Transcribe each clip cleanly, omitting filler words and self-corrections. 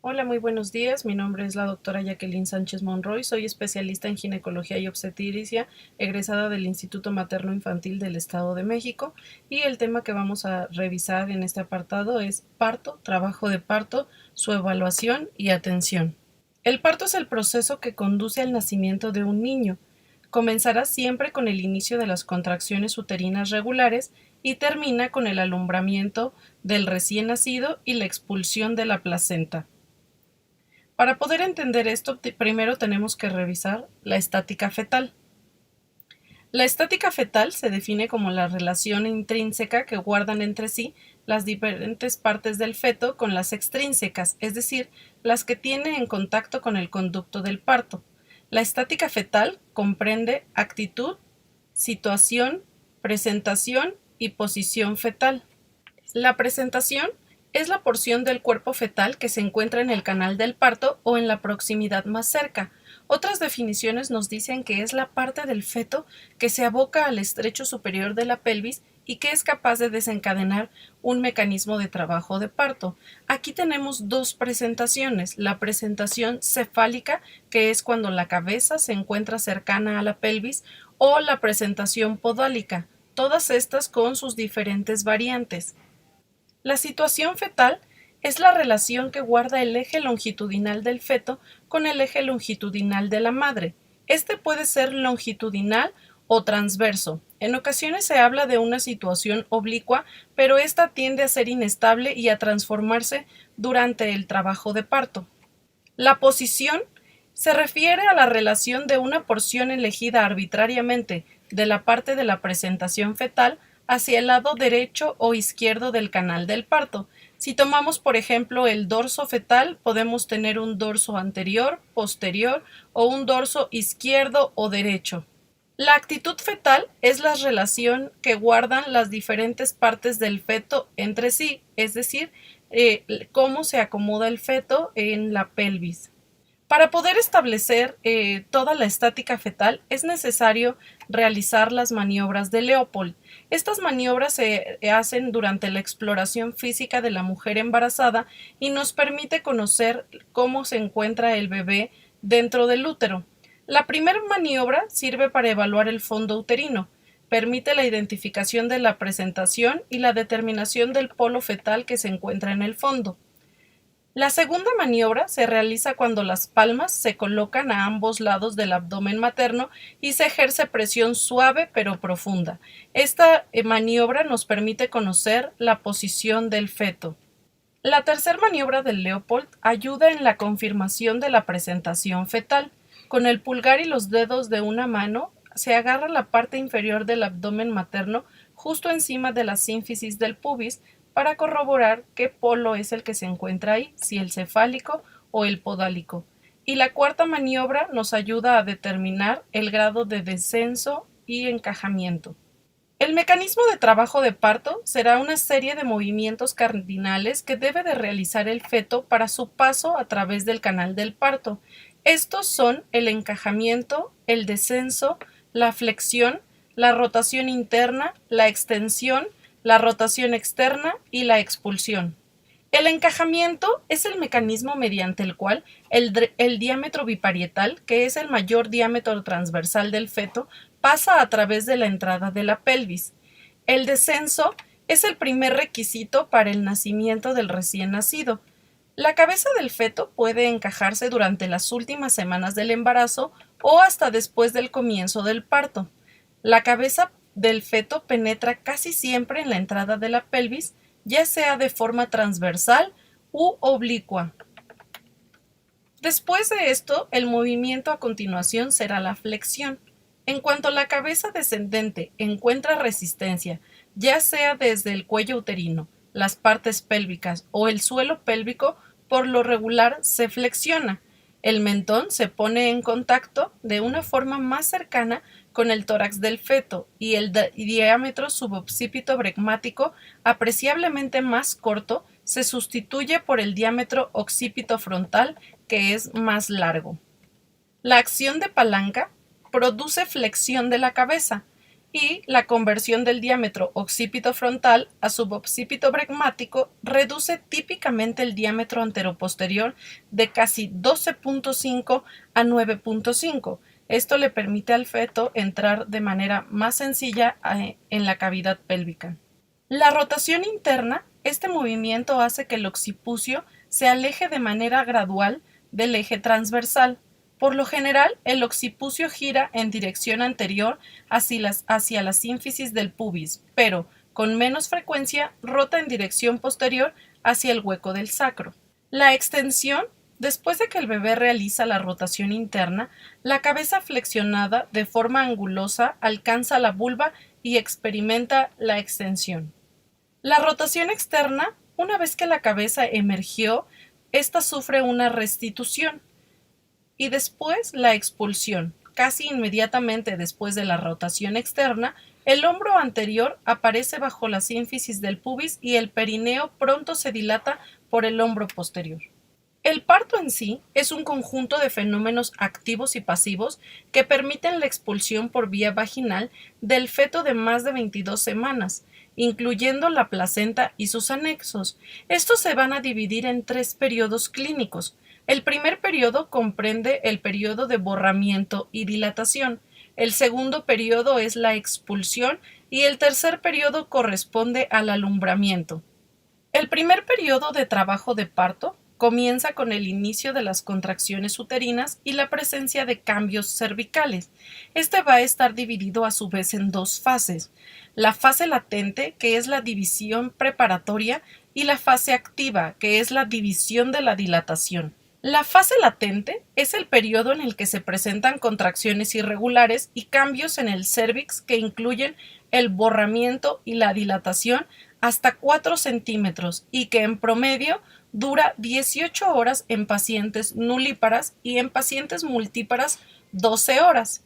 Hola, muy buenos días. Mi nombre es la doctora Jacqueline Sánchez Monroy. Soy especialista en ginecología y obstetricia, egresada del Instituto Materno Infantil del Estado de México. Y el tema que vamos a revisar en este apartado es parto, trabajo de parto, su evaluación y atención. El parto es el proceso que conduce al nacimiento de un niño. Comenzará siempre con el inicio de las contracciones uterinas regulares y termina con el alumbramiento del recién nacido y la expulsión de la placenta. Para poder entender esto, primero tenemos que revisar la estática fetal. La estática fetal se define como la relación intrínseca que guardan entre sí las diferentes partes del feto con las extrínsecas, es decir, las que tienen en contacto con el conducto del parto. La estática fetal comprende actitud, situación, presentación y posición fetal. La presentación es la porción del cuerpo fetal que se encuentra en el canal del parto o en la proximidad más cerca. Otras definiciones nos dicen que es la parte del feto que se aboca al estrecho superior de la pelvis y que es capaz de desencadenar un mecanismo de trabajo de parto. Aquí tenemos dos presentaciones: la presentación cefálica, que es cuando la cabeza se encuentra cercana a la pelvis, o la presentación podálica, todas estas con sus diferentes variantes. La situación fetal es la relación que guarda el eje longitudinal del feto con el eje longitudinal de la madre. Este puede ser longitudinal o transverso. En ocasiones se habla de una situación oblicua, pero esta tiende a ser inestable y a transformarse durante el trabajo de parto. La posición se refiere a la relación de una porción elegida arbitrariamente de la parte de la presentación fetal hacia el lado derecho o izquierdo del canal del parto. Si tomamos, por ejemplo, el dorso fetal, podemos tener un dorso anterior, posterior o un dorso izquierdo o derecho. La actitud fetal es la relación que guardan las diferentes partes del feto entre sí, es decir, cómo se acomoda el feto en la pelvis. Para poder establecer toda la estática fetal es necesario realizar las maniobras de Leopold. Estas maniobras se hacen durante la exploración física de la mujer embarazada y nos permite conocer cómo se encuentra el bebé dentro del útero. La primera maniobra sirve para evaluar el fondo uterino. Permite la identificación de la presentación y la determinación del polo fetal que se encuentra en el fondo. La segunda maniobra se realiza cuando las palmas se colocan a ambos lados del abdomen materno y se ejerce presión suave pero profunda. Esta maniobra nos permite conocer la posición del feto. La tercera maniobra del Leopold ayuda en la confirmación de la presentación fetal. Con el pulgar y los dedos de una mano se agarra la parte inferior del abdomen materno justo encima de la sínfisis del pubis para corroborar qué polo es el que se encuentra ahí, si el cefálico o el podálico. Y la cuarta maniobra nos ayuda a determinar el grado de descenso y encajamiento. El mecanismo de trabajo de parto será una serie de movimientos cardinales que debe de realizar el feto para su paso a través del canal del parto. Estos son el encajamiento, el descenso, la flexión, la rotación interna, la extensión, la rotación externa y la expulsión. El encajamiento es el mecanismo mediante el cual el diámetro biparietal, que es el mayor diámetro transversal del feto, pasa a través de la entrada de la pelvis. El descenso es el primer requisito para el nacimiento del recién nacido. La cabeza del feto puede encajarse durante las últimas semanas del embarazo o hasta después del comienzo del parto. La cabeza del feto penetra casi siempre en la entrada de la pelvis, ya sea de forma transversal u oblicua. Después de esto, el movimiento a continuación será la flexión. En cuanto la cabeza descendente encuentra resistencia, ya sea desde el cuello uterino, las partes pélvicas o el suelo pélvico, por lo regular se flexiona. El mentón se pone en contacto de una forma más cercana con el tórax del feto y el diámetro suboccipito bregmático, apreciablemente más corto, se sustituye por el diámetro occipito frontal, que es más largo. La acción de palanca produce flexión de la cabeza. y la conversión del diámetro occipito frontal a suboccipito bregmático reduce típicamente el diámetro anteroposterior de casi 12.5 a 9.5. Esto le permite al feto entrar de manera más sencilla en la cavidad pélvica. La rotación interna, este movimiento hace que el occipucio se aleje de manera gradual del eje transversal. Por lo general, el occipucio gira en dirección anterior hacia la sínfisis del pubis, pero con menos frecuencia rota en dirección posterior hacia el hueco del sacro. La extensión, después de que el bebé realiza la rotación interna, la cabeza flexionada de forma angulosa alcanza la vulva y experimenta la extensión. La rotación externa, una vez que la cabeza emergió, ésta sufre una restitución y después la expulsión. Casi inmediatamente después de la rotación externa, el hombro anterior aparece bajo la sínfisis del pubis y el perineo pronto se dilata por el hombro posterior. El parto en sí es un conjunto de fenómenos activos y pasivos que permiten la expulsión por vía vaginal del feto de más de 22 semanas, incluyendo la placenta y sus anexos. Estos se van a dividir en 3 periodos clínicos. El primer periodo comprende el periodo de borramiento y dilatación. El segundo periodo es la expulsión y el tercer periodo corresponde al alumbramiento. El primer periodo de trabajo de parto comienza con el inicio de las contracciones uterinas y la presencia de cambios cervicales. Este va a estar dividido a su vez en 2 fases: la fase latente, que es la división preparatoria, y la fase activa, que es la división de la dilatación. La fase latente es el periodo en el que se presentan contracciones irregulares y cambios en el cérvix que incluyen el borramiento y la dilatación hasta 4 centímetros y que en promedio dura 18 horas en pacientes nulíparas y en pacientes multíparas 12 horas.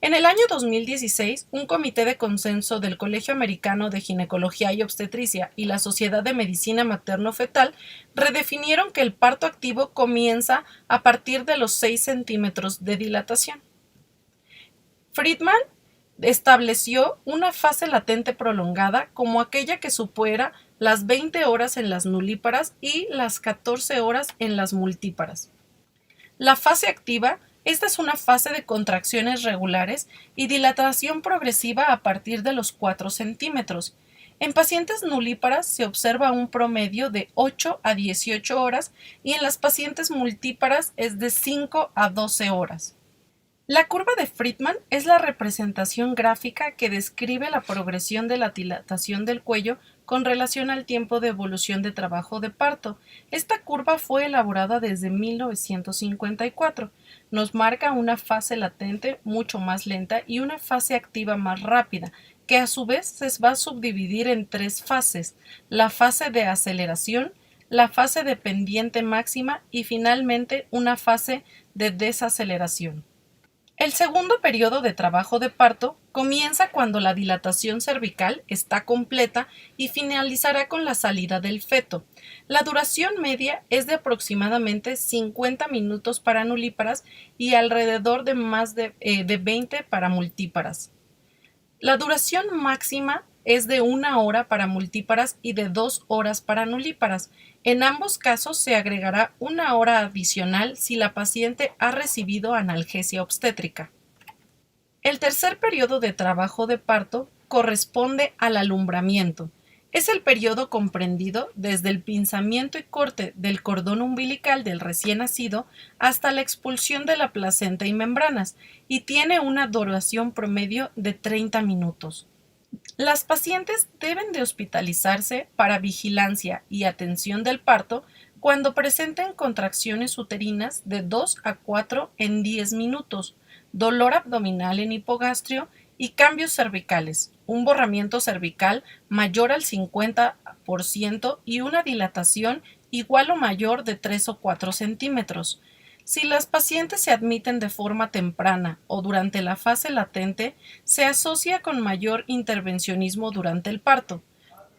En el año 2016, un comité de consenso del Colegio Americano de Ginecología y Obstetricia y la Sociedad de Medicina Materno-Fetal redefinieron que el parto activo comienza a partir de los 6 centímetros de dilatación. Friedman estableció una fase latente prolongada como aquella que supera las 20 horas en las nulíparas y las 14 horas en las multíparas. La fase activa, esta es una fase de contracciones regulares y dilatación progresiva a partir de los 4 centímetros. En pacientes nulíparas se observa un promedio de 8 a 18 horas y en las pacientes multíparas es de 5 a 12 horas. La curva de Friedman es la representación gráfica que describe la progresión de la dilatación del cuello con relación al tiempo de evolución de trabajo de parto. Esta curva fue elaborada desde 1954. Nos marca una fase latente mucho más lenta y una fase activa más rápida, que a su vez se va a subdividir en 3 fases: la fase de aceleración, la fase de pendiente máxima y finalmente una fase de desaceleración. El segundo periodo de trabajo de parto comienza cuando la dilatación cervical está completa y finalizará con la salida del feto. La duración media es de aproximadamente 50 minutos para nulíparas y alrededor de más de 20 para multíparas. La duración máxima es de 1 hora para multíparas y de 2 horas para nulíparas. En ambos casos se agregará 1 hora adicional si la paciente ha recibido analgesia obstétrica. El tercer periodo de trabajo de parto corresponde al alumbramiento. Es el periodo comprendido desde el pinzamiento y corte del cordón umbilical del recién nacido hasta la expulsión de la placenta y membranas, y tiene una duración promedio de 30 minutos. Las pacientes deben de hospitalizarse para vigilancia y atención del parto cuando presenten contracciones uterinas de 2 a 4 en 10 minutos, dolor abdominal en hipogastrio y cambios cervicales, un borramiento cervical mayor al 50% y una dilatación igual o mayor de 3 o 4 centímetros. Si las pacientes se admiten de forma temprana o durante la fase latente, se asocia con mayor intervencionismo durante el parto.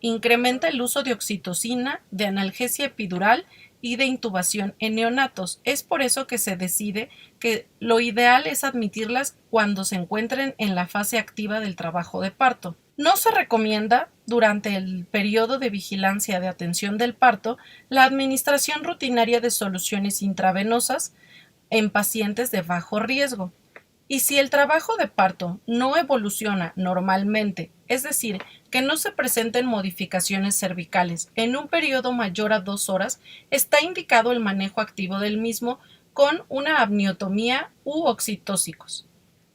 Incrementa el uso de oxitocina, de analgesia epidural y de intubación en neonatos. Es por eso que se decide que lo ideal es admitirlas cuando se encuentren en la fase activa del trabajo de parto. No se recomienda, durante el periodo de vigilancia de atención del parto, la administración rutinaria de soluciones intravenosas en pacientes de bajo riesgo. Y si el trabajo de parto no evoluciona normalmente, es decir, que no se presenten modificaciones cervicales en un periodo mayor a 2 horas, está indicado el manejo activo del mismo con una amniotomía u oxitóxicos.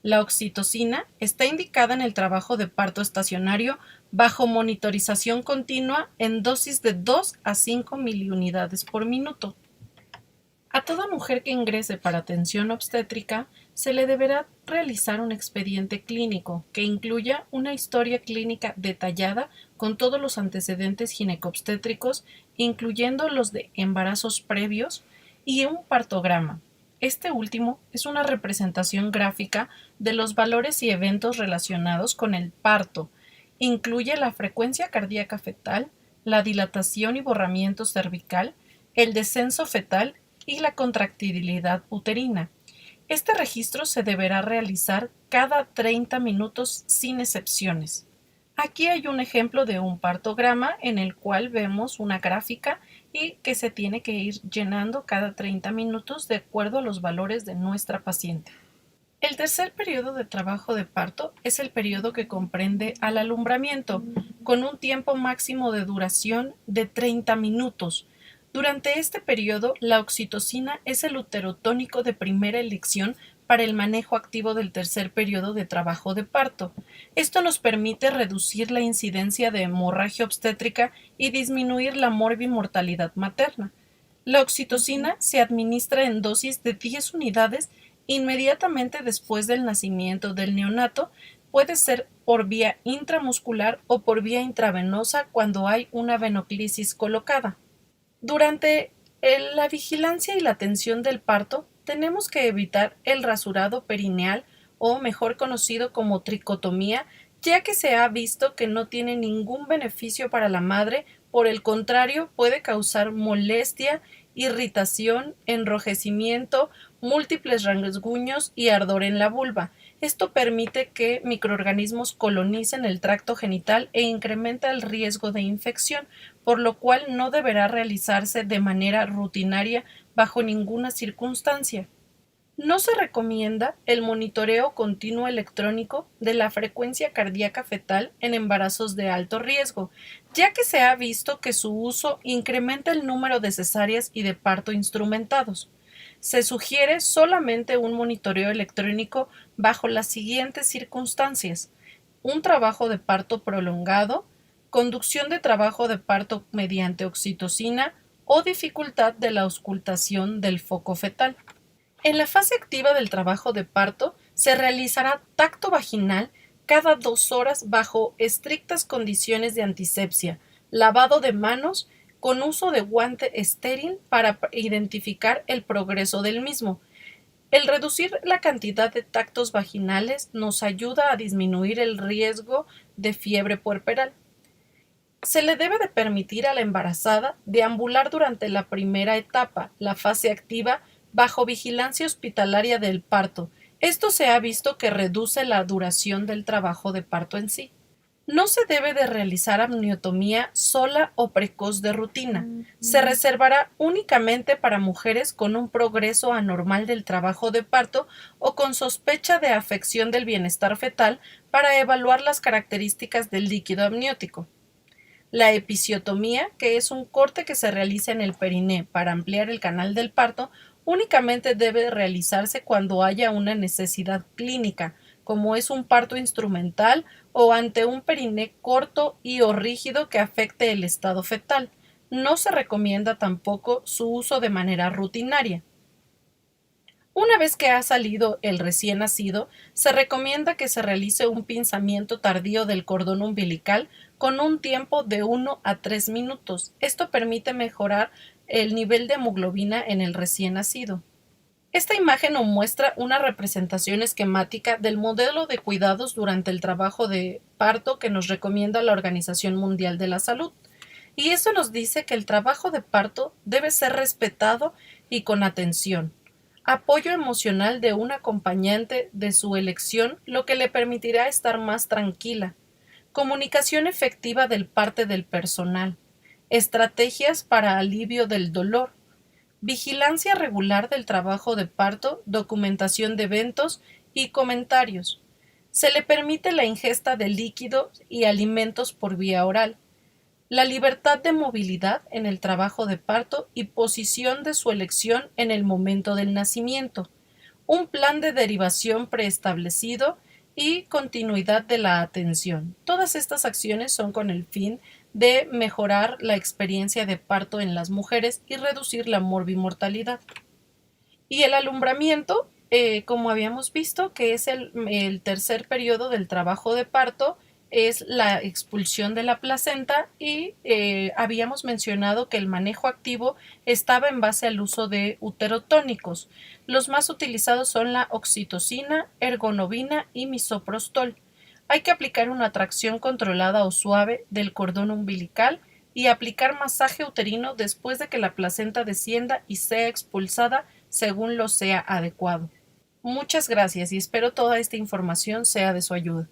La oxitocina está indicada en el trabajo de parto estacionario bajo monitorización continua en dosis de 2 a 5 miliunidades por minuto. A toda mujer que ingrese para atención obstétrica se le deberá realizar un expediente clínico que incluya una historia clínica detallada con todos los antecedentes ginecobstétricos, incluyendo los de embarazos previos, y un partograma. Este último es una representación gráfica de los valores y eventos relacionados con el parto. Incluye la frecuencia cardíaca fetal, la dilatación y borramiento cervical, el descenso fetal y la contractilidad uterina. Este registro se deberá realizar cada 30 minutos sin excepciones. Aquí hay un ejemplo de un partograma en el cual vemos una gráfica y que se tiene que ir llenando cada 30 minutos de acuerdo a los valores de nuestra paciente. El tercer periodo de trabajo de parto es el periodo que comprende al alumbramiento, con un tiempo máximo de duración de 30 minutos. Durante este periodo, la oxitocina es el uterotónico de primera elección para el manejo activo del tercer periodo de trabajo de parto. Esto nos permite reducir la incidencia de hemorragia obstétrica y disminuir la morbimortalidad materna. La oxitocina se administra en dosis de 10 unidades inmediatamente después del nacimiento del neonato. Puede ser por vía intramuscular o por vía intravenosa cuando hay una venoclisis colocada. Durante la vigilancia y la atención del parto, tenemos que evitar el rasurado perineal, o mejor conocido como tricotomía, ya que se ha visto que no tiene ningún beneficio para la madre. Por el contrario, puede causar molestia, irritación, enrojecimiento, múltiples rasguños y ardor en la vulva. Esto permite que microorganismos colonicen el tracto genital e incrementa el riesgo de infección, por lo cual no deberá realizarse de manera rutinaria bajo ninguna circunstancia. No se recomienda el monitoreo continuo electrónico de la frecuencia cardíaca fetal en embarazos de alto riesgo, ya que se ha visto que su uso incrementa el número de cesáreas y de parto instrumentados. Se sugiere solamente un monitoreo electrónico bajo las siguientes circunstancias: un trabajo de parto prolongado, conducción de trabajo de parto mediante oxitocina o dificultad de la auscultación del foco fetal. En la fase activa del trabajo de parto se realizará tacto vaginal cada 2 horas bajo estrictas condiciones de antisepsia, lavado de manos con uso de guante estéril para identificar el progreso del mismo. El reducir la cantidad de tactos vaginales nos ayuda a disminuir el riesgo de fiebre puerperal. Se le debe de permitir a la embarazada deambular durante la primera etapa, la fase activa, bajo vigilancia hospitalaria del parto. Esto se ha visto que reduce la duración del trabajo de parto en sí. No se debe de realizar amniotomía sola o precoz de rutina. Se reservará únicamente para mujeres con un progreso anormal del trabajo de parto o con sospecha de afección del bienestar fetal para evaluar las características del líquido amniótico. La episiotomía, que es un corte que se realiza en el periné para ampliar el canal del parto, únicamente debe realizarse cuando haya una necesidad clínica, como es un parto instrumental o ante un periné corto y o rígido que afecte el estado fetal. No se recomienda tampoco su uso de manera rutinaria. Una vez que ha salido el recién nacido, se recomienda que se realice un pinzamiento tardío del cordón umbilical con un tiempo de 1 a 3 minutos. Esto permite mejorar el nivel de hemoglobina en el recién nacido. Esta imagen nos muestra una representación esquemática del modelo de cuidados durante el trabajo de parto que nos recomienda la Organización Mundial de la Salud. Y esto nos dice que el trabajo de parto debe ser respetado y con atención. Apoyo emocional de un acompañante de su elección, lo que le permitirá estar más tranquila. Comunicación efectiva del parte del personal. Estrategias para alivio del dolor. Vigilancia regular del trabajo de parto, documentación de eventos y comentarios. Se le permite la ingesta de líquidos y alimentos por vía oral. La libertad de movilidad en el trabajo de parto y posición de su elección en el momento del nacimiento. Un plan de derivación preestablecido y continuidad de la atención. Todas estas acciones son con el fin de mejorar la experiencia de parto en las mujeres y reducir la morbimortalidad. Y el alumbramiento, como habíamos visto, que es el tercer periodo del trabajo de parto, es la expulsión de la placenta y habíamos mencionado que el manejo activo estaba en base al uso de uterotónicos. Los más utilizados son la oxitocina, ergonovina y misoprostol. Hay que aplicar una tracción controlada o suave del cordón umbilical y aplicar masaje uterino después de que la placenta descienda y sea expulsada según lo sea adecuado. Muchas gracias y espero toda esta información sea de su ayuda.